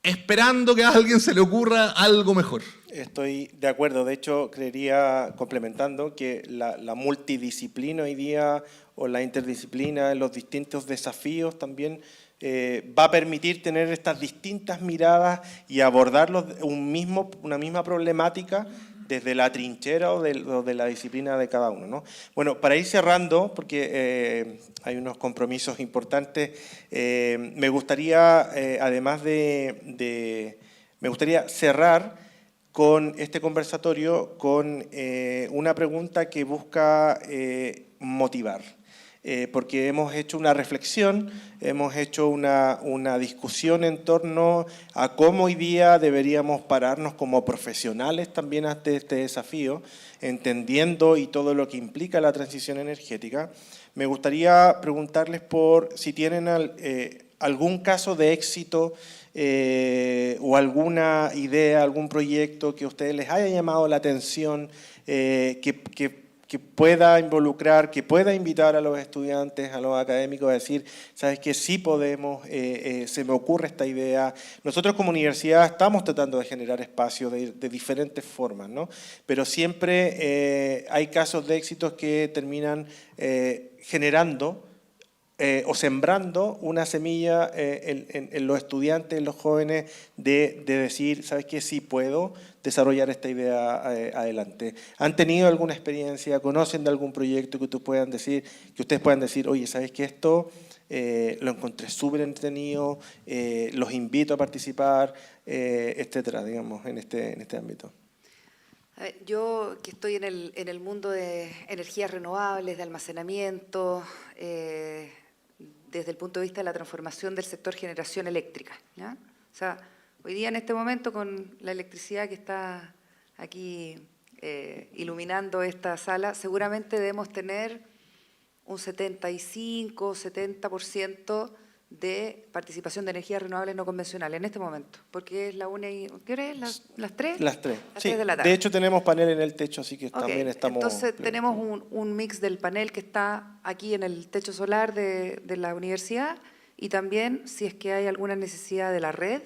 S6: esperando que a alguien se le ocurra algo mejor.
S4: Estoy de acuerdo. De hecho, creería, complementando, que la multidisciplina hoy día o la interdisciplina, los distintos desafíos también va a permitir tener estas distintas miradas y abordarlos una misma problemática desde la trinchera o de la disciplina de cada uno, ¿no? Bueno, para ir cerrando, porque hay unos compromisos importantes, me gustaría, además me gustaría cerrar con este conversatorio con una pregunta que busca motivar. Porque hemos hecho una reflexión, hemos hecho una discusión en torno a cómo hoy día deberíamos pararnos como profesionales también ante este desafío, entendiendo y todo lo que implica la transición energética. Me gustaría preguntarles por si tienen algún caso de éxito o alguna idea, algún proyecto que a ustedes les haya llamado la atención, que pueda involucrar, que pueda invitar a los estudiantes, a los académicos a decir, ¿sabes qué? Sí podemos, se me ocurre esta idea. Nosotros como universidad estamos tratando de generar espacios de diferentes formas, ¿no? Pero siempre hay casos de éxitos que terminan generando o sembrando una semilla en los estudiantes, en los jóvenes, de decir, ¿sabes qué? Sí puedo desarrollar esta idea adelante. ¿Han tenido alguna experiencia? ¿Conocen de algún proyecto que ustedes puedan decir, oye, ¿sabes qué? Esto lo encontré súper entretenido, los invito a participar, etcétera, digamos, en este ámbito?
S5: Yo que estoy en el mundo de energías renovables, de almacenamiento, desde el punto de vista de la transformación del sector generación eléctrica, ¿ya? O sea, hoy día en este momento con la electricidad que está aquí iluminando esta sala, seguramente debemos tener un 75-70% de participación de energías renovables no convencionales en este momento, porque es la una y... ¿Qué hora es? ¿Las 3?
S4: Las 3,
S5: Las
S4: sí.
S5: 3 de la tarde.
S4: De hecho tenemos panel en el techo, así que también estamos...
S5: Entonces tenemos un mix del panel que está aquí en el techo solar de la universidad y también, si es que hay alguna necesidad de la red,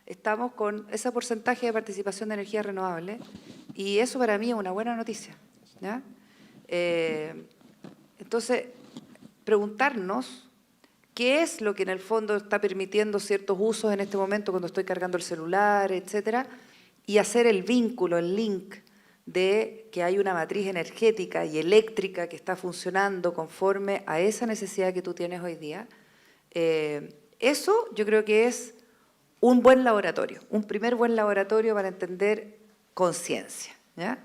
S5: estamos con ese porcentaje de participación de energías renovables y eso para mí es una buena noticia, ¿ya? Entonces, preguntarnos qué es lo que en el fondo está permitiendo ciertos usos en este momento cuando estoy cargando el celular, etcétera, y hacer el vínculo, el link de que hay una matriz energética y eléctrica que está funcionando conforme a esa necesidad que tú tienes hoy día. Eso yo creo que es un buen laboratorio, un primer buen laboratorio para entender conciencia, ¿ya?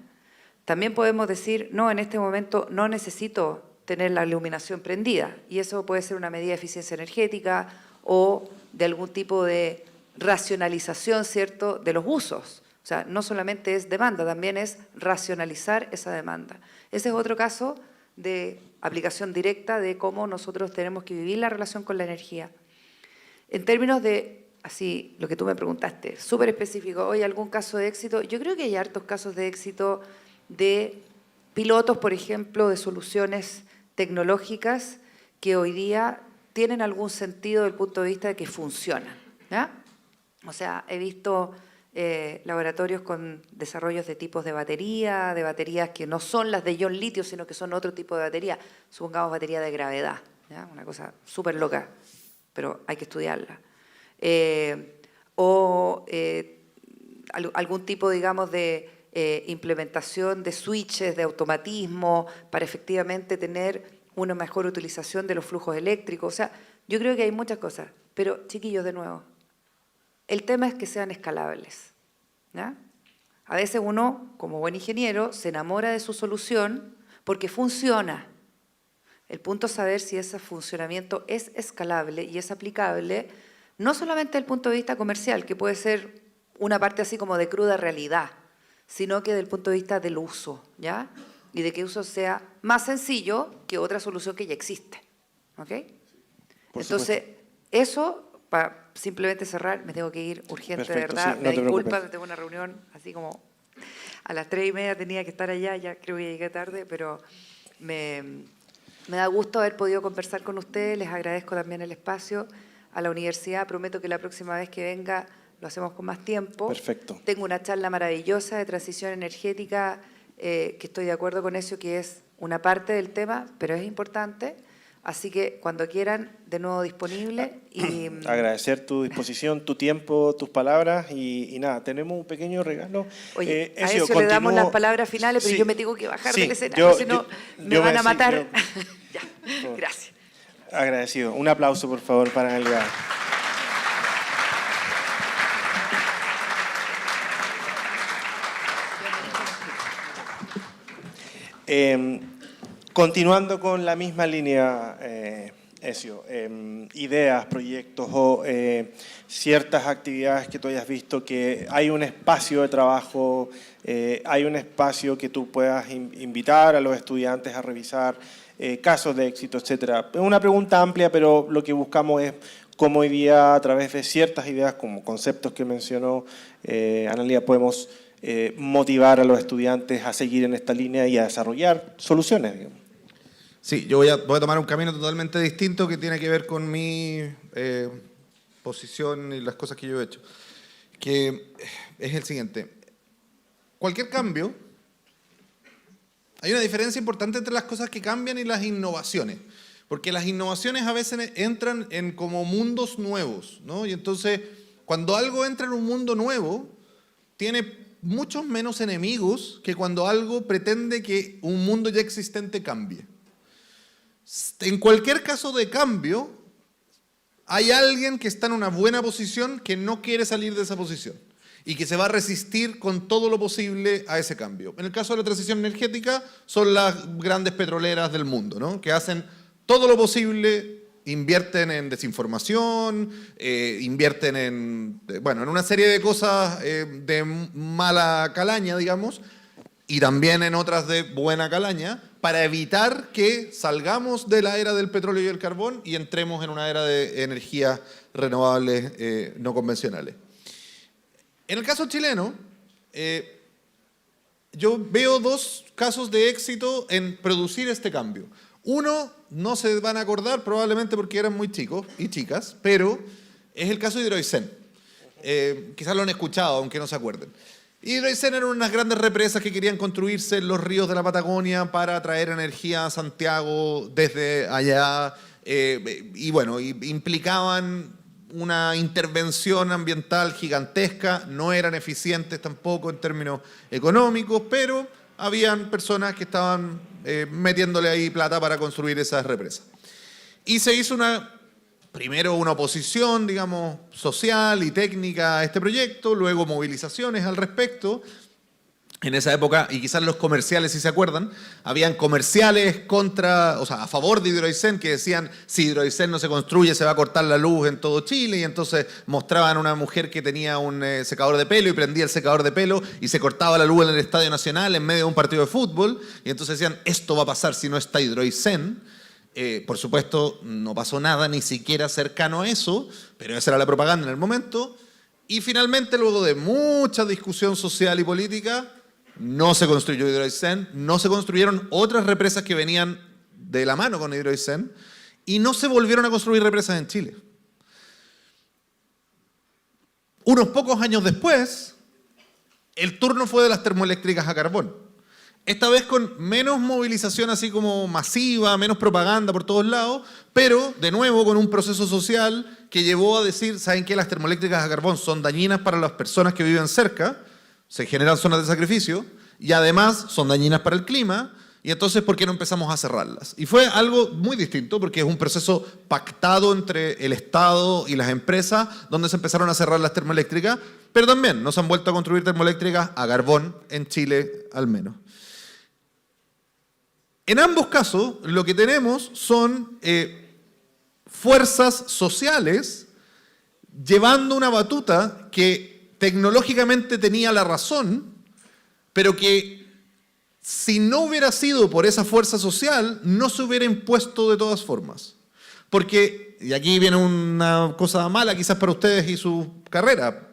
S5: También podemos decir, no, en este momento no necesito tener la iluminación prendida, y eso puede ser una medida de eficiencia energética o de algún tipo de racionalización, ¿cierto?, de los usos. O sea, no solamente es demanda, también es racionalizar esa demanda. Ese es otro caso de aplicación directa de cómo nosotros tenemos que vivir la relación con la energía. En términos de, así, lo que tú me preguntaste, súper específico, ¿hay algún caso de éxito? Yo creo que hay hartos casos de éxito de pilotos, por ejemplo, de soluciones tecnológicas que hoy día tienen algún sentido desde el punto de vista de que funcionan, ¿ya? O sea, he visto laboratorios con desarrollos de tipos de baterías que no son las de ion litio, sino que son otro tipo de batería, supongamos batería de gravedad, ¿ya? Una cosa súper loca, pero hay que estudiarla. Algún tipo, digamos, de implementación de switches, de automatismo, para efectivamente tener una mejor utilización de los flujos eléctricos. O sea, yo creo que hay muchas cosas, pero chiquillos, de nuevo, el tema es que sean escalables, ¿ya? A veces uno, como buen ingeniero, se enamora de su solución porque funciona. El punto es saber si ese funcionamiento es escalable y es aplicable, no solamente desde el punto de vista comercial, que puede ser una parte así como de cruda realidad, sino que desde el punto de vista del uso, ¿ya? Y de que el uso sea más sencillo que otra solución que ya existe, ¿ok? Entonces, eso, para simplemente cerrar, me tengo que ir urgente,
S4: Perfecto,
S5: de verdad,
S4: sí, no
S5: me
S4: te
S5: disculpa,
S4: preocupes.
S5: tengo una reunión así como a las 3:30 tenía que estar allá, ya creo que llegué tarde, pero me da gusto haber podido conversar con ustedes, les agradezco también el espacio. A la universidad prometo que la próxima vez que venga lo hacemos con más tiempo.
S4: Perfecto.
S5: Tengo una charla maravillosa de transición energética, que estoy de acuerdo con eso, que es una parte del tema, pero es importante. Así que cuando quieran, de nuevo disponible. Y
S4: agradecer tu disposición, tu tiempo, tus palabras y nada, tenemos un pequeño regalo.
S5: oye, a
S4: Ezio,
S5: eso le damos
S4: continúo-
S5: las palabras finales, pero
S4: Sí,
S5: yo me tengo que bajar
S4: sí,
S5: del escenario, si no me
S4: yo
S5: van a
S4: sí,
S5: matar. Ya, gracias.
S4: agradecido. Un aplauso, por favor, para Analia. Continuando con la misma línea, Ezio, ideas, proyectos o ciertas actividades que tú hayas visto que hay un espacio de trabajo, hay un espacio que tú puedas invitar a los estudiantes a revisar casos de éxito, etcétera. Es una pregunta amplia, pero lo que buscamos es cómo hoy día, a través de ciertas ideas, como conceptos que mencionó Analia, podemos motivar a los estudiantes a seguir en esta línea y a desarrollar soluciones, digamos.
S6: Sí, yo voy a tomar un camino totalmente distinto que tiene que ver con mi posición y las cosas que yo he hecho, que es el siguiente. Cualquier cambio, hay una diferencia importante entre las cosas que cambian y las innovaciones, porque las innovaciones a veces entran en como mundos nuevos, ¿no? Y entonces, cuando algo entra en un mundo nuevo, tiene muchos menos enemigos que cuando algo pretende que un mundo ya existente cambie. En cualquier caso de cambio, hay alguien que está en una buena posición que no quiere salir de esa posición y que se va a resistir con todo lo posible a ese cambio. En el caso de la transición energética, son las grandes petroleras del mundo, ¿no? Que hacen todo lo posible, invierten en desinformación, invierten en una serie de cosas de mala calaña, digamos, y también en otras de buena calaña, para evitar que salgamos de la era del petróleo y el carbón y entremos en una era de energías renovables no convencionales. En el caso chileno, yo veo dos casos de éxito en producir este cambio. Uno, no se van a acordar probablemente porque eran muy chicos y chicas, pero es el caso de Hidroicén. Quizás lo han escuchado, aunque no se acuerden. Hidroicén eran unas grandes represas que querían construirse en los ríos de la Patagonia para traer energía a Santiago desde allá. Implicaban una intervención ambiental gigantesca, no eran eficientes tampoco en términos económicos, pero habían personas que estaban metiéndole ahí plata para construir esas represas. Y se hizo primero una oposición, digamos, social y técnica a este proyecto, luego movilizaciones al respecto, En esa época, y quizás los comerciales, si se acuerdan, habían comerciales a favor de Hidroaicén que decían, si Hidroaicén no se construye se va a cortar la luz en todo Chile, y entonces mostraban a una mujer que tenía un secador de pelo y prendía el secador de pelo y se cortaba la luz en el Estadio Nacional en medio de un partido de fútbol, y entonces decían, esto va a pasar si no está Hidroaicén. Por supuesto, no pasó nada ni siquiera cercano a eso, pero esa era la propaganda en el momento, y finalmente, luego de mucha discusión social y política, no se construyó Hidroaicén, no se construyeron otras represas que venían de la mano con Hidroaicén y no se volvieron a construir represas en Chile. Unos pocos años después, el turno fue de las termoeléctricas a carbón. Esta vez con menos movilización así como masiva, menos propaganda por todos lados, pero de nuevo con un proceso social que llevó a decir, ¿saben qué? Las termoeléctricas a carbón son dañinas para las personas que viven cerca, se generan zonas de sacrificio y además son dañinas para el clima, y entonces ¿por qué no empezamos a cerrarlas? Y fue algo muy distinto porque es un proceso pactado entre el Estado y las empresas donde se empezaron a cerrar las termoeléctricas, pero también no se han vuelto a construir termoeléctricas a carbón en Chile al menos. En ambos casos lo que tenemos son fuerzas sociales llevando una batuta que tecnológicamente tenía la razón, pero que si no hubiera sido por esa fuerza social, no se hubiera impuesto de todas formas. Porque, y aquí viene una cosa mala quizás para ustedes y su carrera,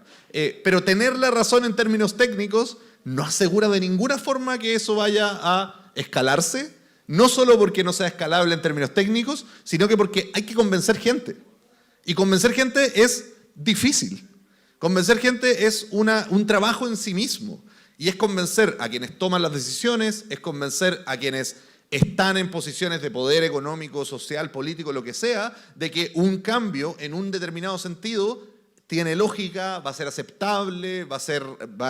S6: pero tener la razón en términos técnicos no asegura de ninguna forma que eso vaya a escalarse, no solo porque no sea escalable en términos técnicos, sino que porque hay que convencer gente. Y convencer gente es difícil. Convencer gente es un trabajo en sí mismo, y es convencer a quienes toman las decisiones, es convencer a quienes están en posiciones de poder económico, social, político, lo que sea, de que un cambio en un determinado sentido tiene lógica, va a ser aceptable, va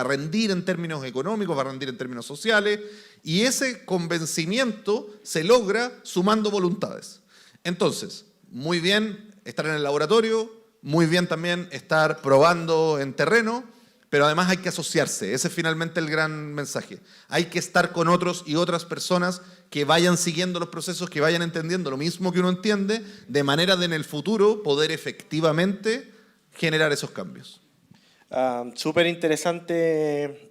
S6: a rendir en términos económicos, va a rendir en términos sociales, y ese convencimiento se logra sumando voluntades. Entonces, muy bien estar en el laboratorio, muy bien también estar probando en terreno, pero además hay que asociarse. Ese es finalmente el gran mensaje. Hay que estar con otros y otras personas que vayan siguiendo los procesos, que vayan entendiendo lo mismo que uno entiende, de manera de en el futuro poder efectivamente generar esos cambios.
S4: Súper interesante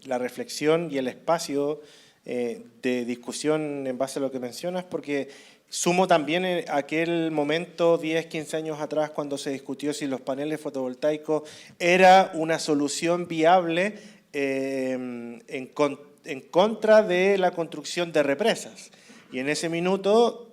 S4: la reflexión y el espacio de discusión en base a lo que mencionas, porque sumo también aquel momento 10, 15 años atrás cuando se discutió si los paneles fotovoltaicos era una solución viable en contra de la construcción de represas. Y en ese minuto,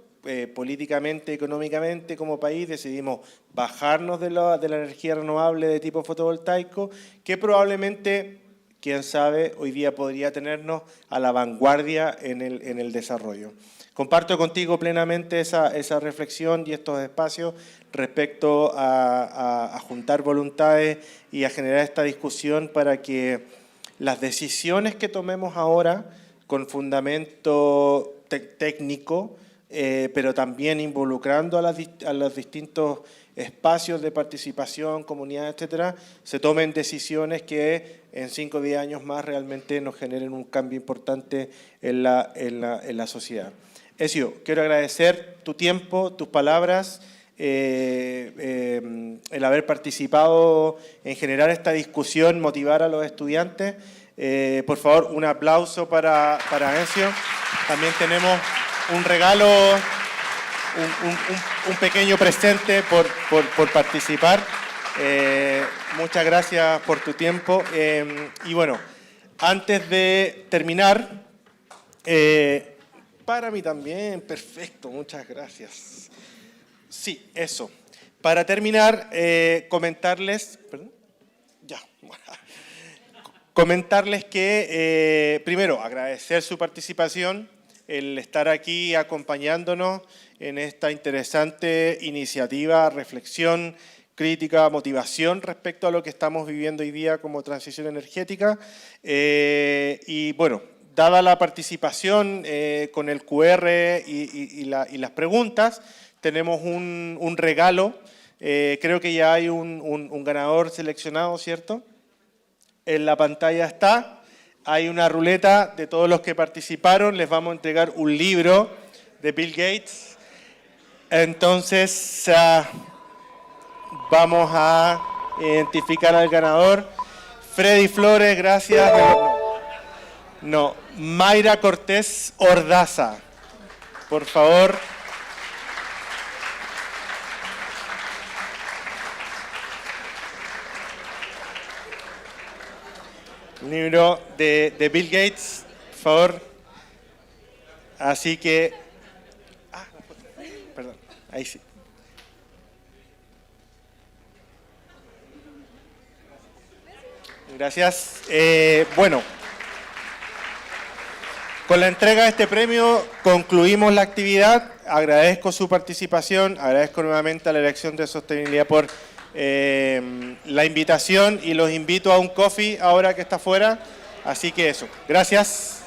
S4: políticamente, económicamente, como país, decidimos bajarnos de la energía renovable de tipo fotovoltaico, que probablemente, quién sabe, hoy día podría tenernos a la vanguardia en el desarrollo. Comparto contigo plenamente esa reflexión y estos espacios respecto a juntar voluntades y a generar esta discusión para que las decisiones que tomemos ahora con fundamento técnico, pero también involucrando a los distintos espacios de participación, comunidad, etcétera, se tomen decisiones que en 5 o 10 años más realmente nos generen un cambio importante en la sociedad. Ezio, quiero agradecer tu tiempo, tus palabras, el haber participado en generar esta discusión, motivar a los estudiantes. Por favor, un aplauso para Ezio. También tenemos un regalo, un pequeño presente por participar. Muchas gracias por tu tiempo. Y bueno, antes de terminar, para mí también, perfecto, muchas gracias. Sí, eso. Para terminar, comentarles que, primero, agradecer su participación, el estar aquí acompañándonos en esta interesante iniciativa, reflexión, crítica, motivación respecto a lo que estamos viviendo hoy día como transición energética. Y bueno, dada la participación con el QR y las preguntas, tenemos un regalo. Creo que ya hay un ganador seleccionado, ¿cierto? En la pantalla está. hay una ruleta de todos los que participaron. Les vamos a entregar un libro de Bill Gates. Entonces, vamos a identificar al ganador. Freddy Flores, gracias. No, Mayra Cortés Ordaza. Por favor. Libro de Bill Gates, por favor. Así que... perdón, ahí sí. Gracias. Bueno, con la entrega de este premio concluimos la actividad. Agradezco su participación, agradezco nuevamente a la Dirección de Sostenibilidad por la invitación y los invito a un coffee ahora que está afuera. Así que eso, gracias.